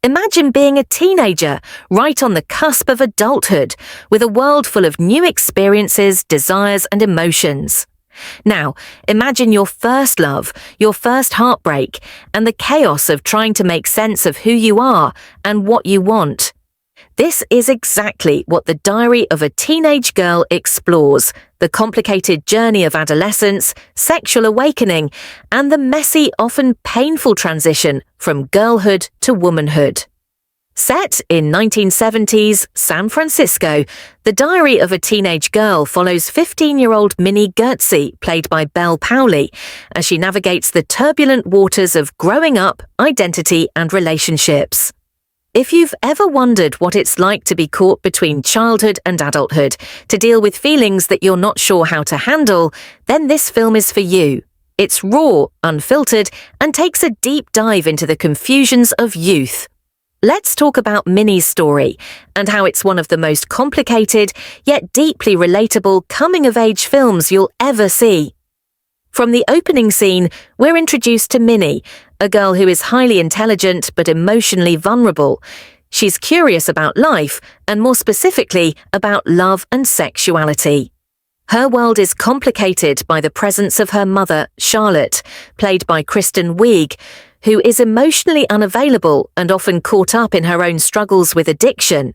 Imagine being a teenager, right on the cusp of adulthood, with a world full of new experiences, desires, and emotions. Now, imagine your first love, your first heartbreak, and the chaos of trying to make sense of who you are and what you want. This is exactly what The Diary of a Teenage Girl explores: the complicated journey of adolescence, sexual awakening, and the messy, often painful transition from girlhood to womanhood. Set in 1970s San Francisco, The Diary of a Teenage Girl follows 15-year-old Minnie Gertzi, played by Belle Powley, as she navigates the turbulent waters of growing up, identity, and relationships. If you've ever wondered what it's like to be caught between childhood and adulthood, to deal with feelings that you're not sure how to handle, then this film is for you. It's raw, unfiltered, and takes a deep dive into the confusions of youth. Let's talk about Minnie's story and how it's one of the most complicated yet deeply relatable coming-of-age films you'll ever see. From the opening scene, we're introduced to Minnie, a girl who is highly intelligent but emotionally vulnerable. She's curious about life, and more specifically, about love and sexuality. Her world is complicated by the presence of her mother, Charlotte, played by Kristen Wiig, who is emotionally unavailable and often caught up in her own struggles with addiction.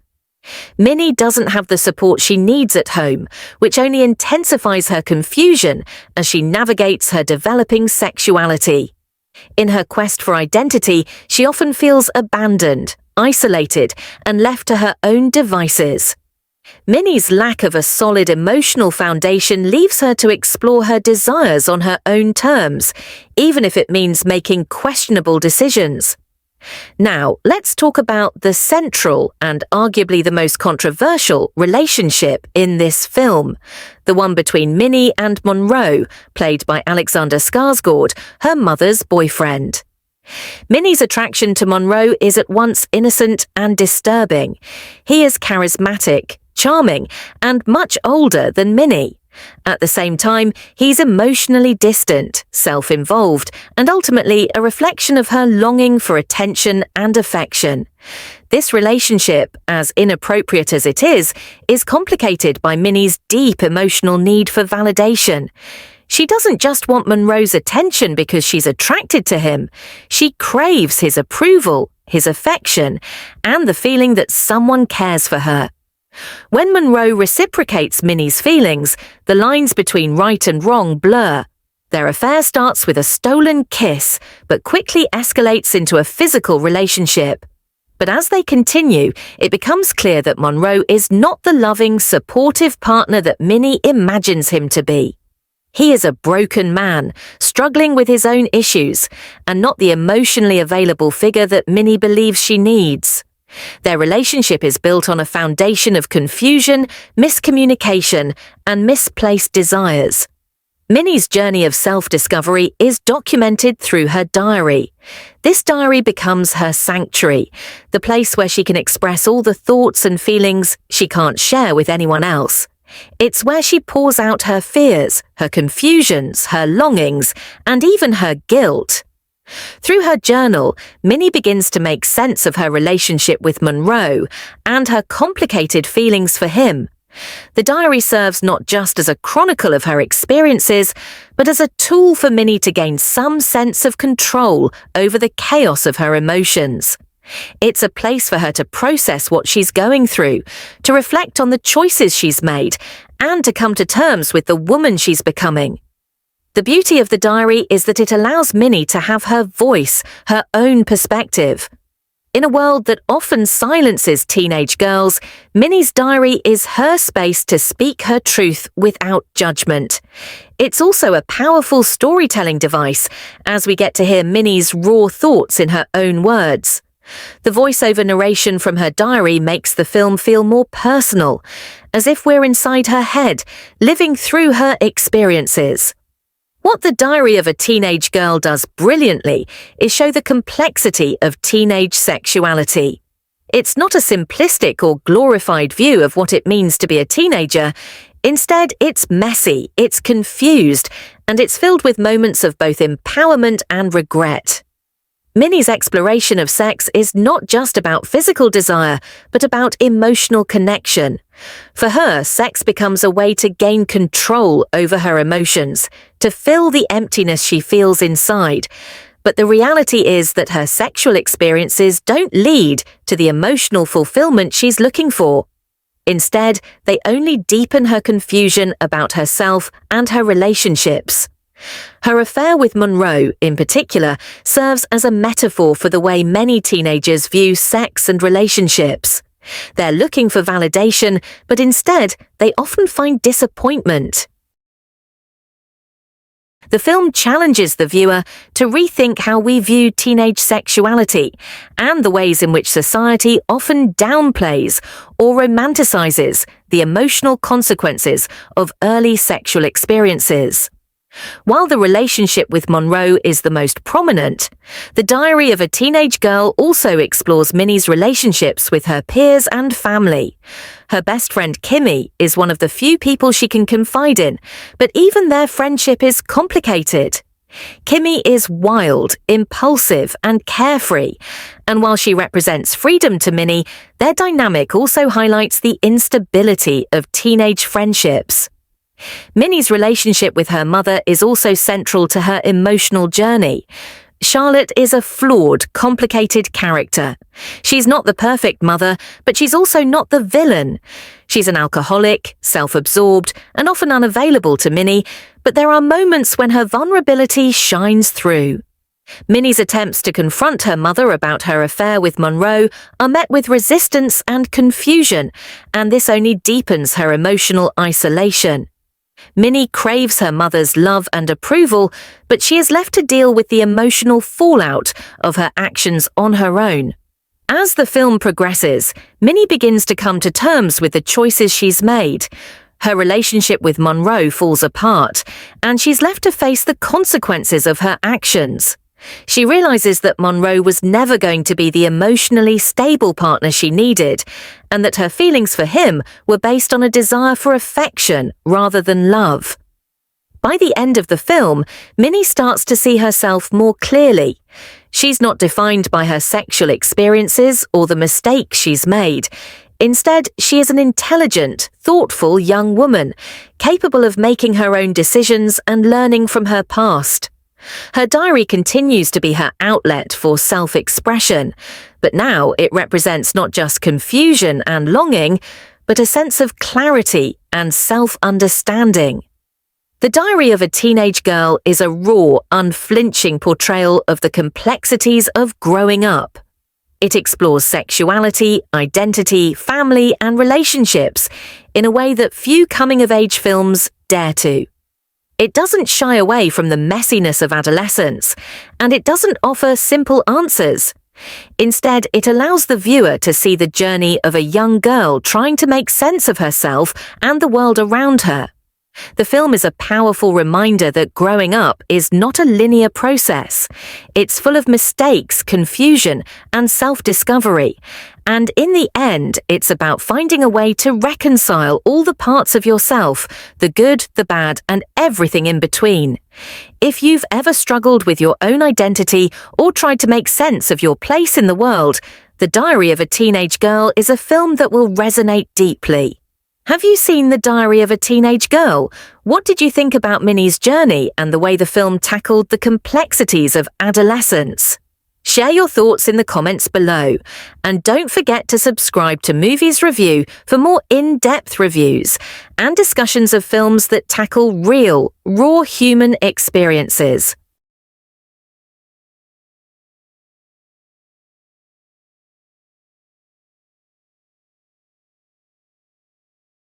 Minnie doesn't have the support she needs at home, which only intensifies her confusion as she navigates her developing sexuality. In her quest for identity, she often feels abandoned, isolated, and left to her own devices. Minnie's lack of a solid emotional foundation leaves her to explore her desires on her own terms, even if it means making questionable decisions. Now, let's talk about the central and arguably the most controversial relationship in this film, the one between Minnie and Monroe, played by Alexander Skarsgård, her mother's boyfriend. Minnie's attraction to Monroe is at once innocent and disturbing. He is charismatic, charming, and much older than Minnie. At the same time, he's emotionally distant, self-involved, and ultimately a reflection of her longing for attention and affection. This relationship, as inappropriate as it is complicated by Minnie's deep emotional need for validation. She doesn't just want Monroe's attention because she's attracted to him. She craves his approval, his affection, and the feeling that someone cares for her. When Monroe reciprocates Minnie's feelings, the lines between right and wrong blur. Their affair starts with a stolen kiss, but quickly escalates into a physical relationship. But as they continue, it becomes clear that Monroe is not the loving, supportive partner that Minnie imagines him to be. He is a broken man, struggling with his own issues, and not the emotionally available figure that Minnie believes she needs. Their relationship is built on a foundation of confusion, miscommunication, and misplaced desires. Minnie's journey of self-discovery is documented through her diary. This diary becomes her sanctuary, the place where she can express all the thoughts and feelings she can't share with anyone else. It's where she pours out her fears, her confusions, her longings, and even her guilt. Through her journal, Minnie begins to make sense of her relationship with Monroe and her complicated feelings for him. The diary serves not just as a chronicle of her experiences, but as a tool for Minnie to gain some sense of control over the chaos of her emotions. It's a place for her to process what she's going through, to reflect on the choices she's made, and to come to terms with the woman she's becoming. The beauty of the diary is that it allows Minnie to have her voice, her own perspective. In a world that often silences teenage girls, Minnie's diary is her space to speak her truth without judgment. It's also a powerful storytelling device, as we get to hear Minnie's raw thoughts in her own words. The voiceover narration from her diary makes the film feel more personal, as if we're inside her head, living through her experiences. What The Diary of a Teenage Girl does brilliantly is show the complexity of teenage sexuality. It's not a simplistic or glorified view of what it means to be a teenager. Instead, it's messy, it's confused, and it's filled with moments of both empowerment and regret. Minnie's exploration of sex is not just about physical desire, but about emotional connection. For her, sex becomes a way to gain control over her emotions, to fill the emptiness she feels inside. But the reality is that her sexual experiences don't lead to the emotional fulfillment she's looking for. Instead, they only deepen her confusion about herself and her relationships. Her affair with Monroe, in particular, serves as a metaphor for the way many teenagers view sex and relationships. They're looking for validation, but instead, they often find disappointment. The film challenges the viewer to rethink how we view teenage sexuality and the ways in which society often downplays or romanticizes the emotional consequences of early sexual experiences. While the relationship with Monroe is the most prominent, The Diary of a Teenage Girl also explores Minnie's relationships with her peers and family. Her best friend Kimmy is one of the few people she can confide in, but even their friendship is complicated. Kimmy is wild, impulsive, and carefree, and while she represents freedom to Minnie, their dynamic also highlights the instability of teenage friendships. Minnie's relationship with her mother is also central to her emotional journey. Charlotte is a flawed, complicated character. She's not the perfect mother, but she's also not the villain. She's an alcoholic, self-absorbed, and often unavailable to Minnie, but there are moments when her vulnerability shines through. Minnie's attempts to confront her mother about her affair with Monroe are met with resistance and confusion, and this only deepens her emotional isolation. Minnie craves her mother's love and approval, but she is left to deal with the emotional fallout of her actions on her own. As the film progresses, Minnie begins to come to terms with the choices she's made. Her relationship with Monroe falls apart, and she's left to face the consequences of her actions. She realizes that Monroe was never going to be the emotionally stable partner she needed, and that her feelings for him were based on a desire for affection rather than love. By the end of the film, Minnie starts to see herself more clearly. She's not defined by her sexual experiences or the mistakes she's made. Instead, she is an intelligent, thoughtful young woman, capable of making her own decisions and learning from her past. Her diary continues to be her outlet for self-expression, but now it represents not just confusion and longing, but a sense of clarity and self-understanding. The Diary of a Teenage Girl is a raw, unflinching portrayal of the complexities of growing up. It explores sexuality, identity, family, and relationships in a way that few coming-of-age films dare to. It doesn't shy away from the messiness of adolescence, and it doesn't offer simple answers. Instead, it allows the viewer to see the journey of a young girl trying to make sense of herself and the world around her. The film is a powerful reminder that growing up is not a linear process. It's full of mistakes, confusion, and self-discovery. And in the end, it's about finding a way to reconcile all the parts of yourself, the good, the bad, and everything in between. If you've ever struggled with your own identity or tried to make sense of your place in the world, The Diary of a Teenage Girl is a film that will resonate deeply. Have you seen The Diary of a Teenage Girl? What did you think about Minnie's journey and the way the film tackled the complexities of adolescence? Share your thoughts in the comments below, and don't forget to subscribe to Movies Review for more in-depth reviews and discussions of films that tackle real, raw human experiences.